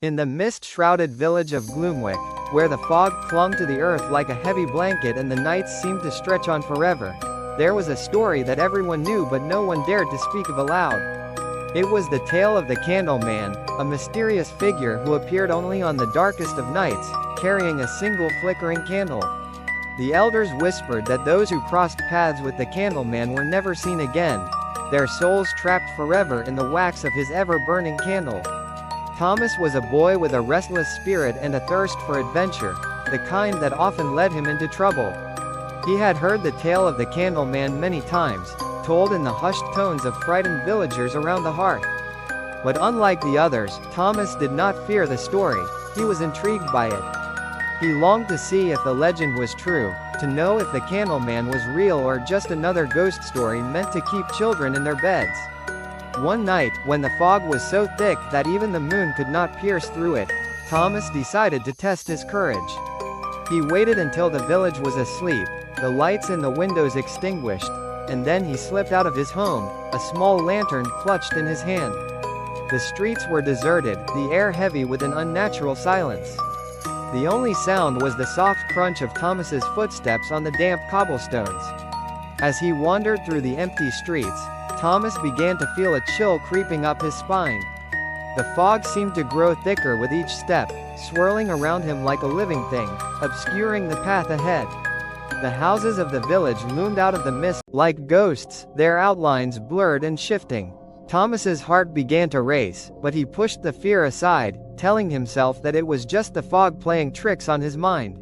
In the mist-shrouded village of Gloomwick, where the fog clung to the earth like a heavy blanket and the nights seemed to stretch on forever, there was a story that everyone knew but no one dared to speak of aloud. It was the tale of the Candleman, a mysterious figure who appeared only on the darkest of nights, carrying a single flickering candle. The elders whispered that those who crossed paths with the Candleman were never seen again, their souls trapped forever in the wax of his ever-burning candle. Thomas was a boy with a restless spirit and a thirst for adventure, the kind that often led him into trouble. He had heard the tale of the Candleman many times, told in the hushed tones of frightened villagers around the hearth. But unlike the others, Thomas did not fear the story, he was intrigued by it. He longed to see if the legend was true, to know if the Candleman was real or just another ghost story meant to keep children in their beds. One night, when the fog was so thick that even the moon could not pierce through it, Thomas decided to test his courage. He waited until the village was asleep, the lights in the windows extinguished, and then he slipped out of his home, a small lantern clutched in his hand. The streets were deserted, the air heavy with an unnatural silence. The only sound was the soft crunch of Thomas's footsteps on the damp cobblestones. As he wandered through the empty streets, Thomas began to feel a chill creeping up his spine. The fog seemed to grow thicker with each step, swirling around him like a living thing, obscuring the path ahead. The houses of the village loomed out of the mist like ghosts, their outlines blurred and shifting. Thomas's heart began to race, but he pushed the fear aside, telling himself that it was just the fog playing tricks on his mind.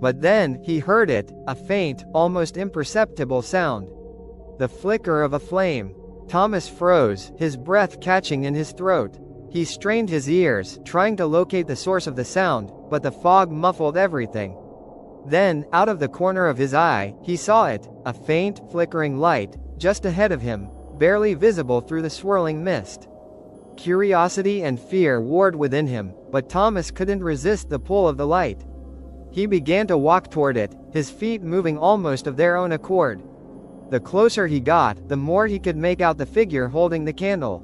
But then, he heard it, a faint, almost imperceptible sound. The flicker of a flame. Thomas froze, his breath catching in his throat. He strained his ears, trying to locate the source of the sound, but the fog muffled everything. Then, out of the corner of his eye, he saw it, a faint, flickering light, just ahead of him, barely visible through the swirling mist. Curiosity and fear warred within him, but Thomas couldn't resist the pull of the light. He began to walk toward it, his feet moving almost of their own accord. The closer he got, the more he could make out the figure holding the candle.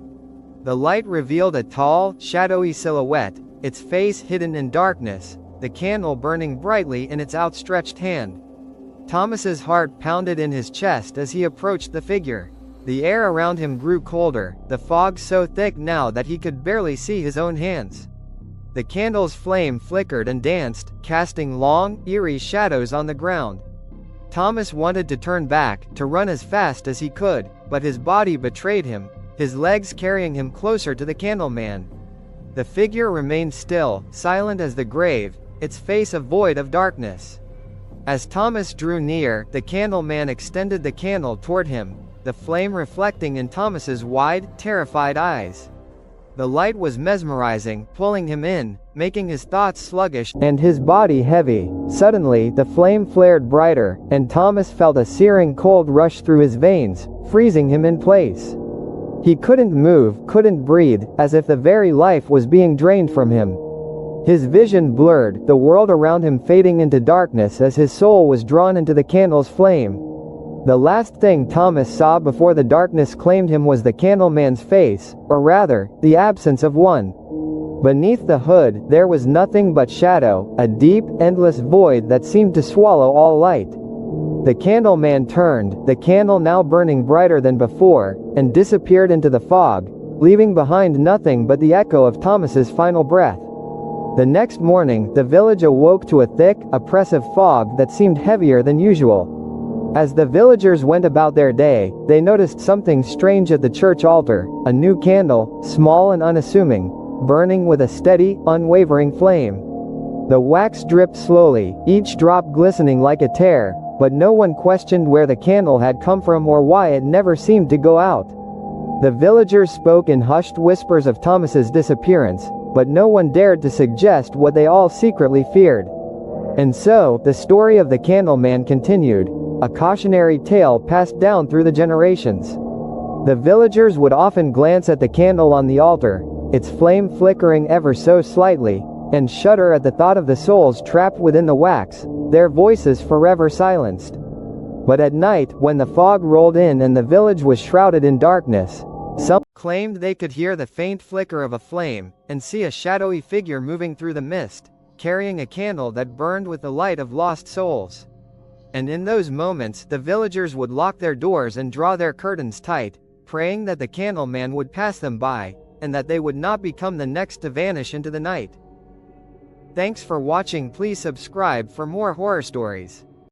The light revealed a tall, shadowy silhouette, its face hidden in darkness, the candle burning brightly in its outstretched hand. Thomas's heart pounded in his chest as he approached the figure. The air around him grew colder, the fog so thick now that he could barely see his own hands. The candle's flame flickered and danced, casting long, eerie shadows on the ground. Thomas wanted to turn back, to run as fast as he could, but his body betrayed him, his legs carrying him closer to the Candleman. The figure remained still, silent as the grave, its face a void of darkness. As Thomas drew near, the Candleman extended the candle toward him, the flame reflecting in Thomas's wide, terrified eyes. The light was mesmerizing, pulling him in, making his thoughts sluggish and his body heavy. Suddenly, the flame flared brighter, and Thomas felt a searing cold rush through his veins, freezing him in place. He couldn't move, couldn't breathe, as if the very life was being drained from him. His vision blurred, the world around him fading into darkness as his soul was drawn into the candle's flame. The last thing Thomas saw before the darkness claimed him was the Candleman's face, or rather, the absence of one. Beneath the hood, there was nothing but shadow, a deep, endless void that seemed to swallow all light. The Candleman turned, the candle now burning brighter than before, and disappeared into the fog, leaving behind nothing but the echo of Thomas's final breath. The next morning, the village awoke to a thick, oppressive fog that seemed heavier than usual. As the villagers went about their day, they noticed something strange at the church altar, a new candle, small and unassuming, burning with a steady, unwavering flame. The wax dripped slowly, each drop glistening like a tear, but no one questioned where the candle had come from or why it never seemed to go out. The villagers spoke in hushed whispers of Thomas's disappearance, but no one dared to suggest what they all secretly feared. And so, the story of the Candleman continued, a cautionary tale passed down through the generations. The villagers would often glance at the candle on the altar, its flame flickering ever so slightly, and shudder at the thought of the souls trapped within the wax, their voices forever silenced. But at night, when the fog rolled in and the village was shrouded in darkness, Some claimed they could hear the faint flicker of a flame, and see a shadowy figure moving through the mist, carrying a candle that burned with the light of lost souls. And in those moments, the villagers would lock their doors and draw their curtains tight, praying that the candleman would pass them by, and that they would not become the next to vanish into the night. Thanks for watching. Please subscribe for more horror stories.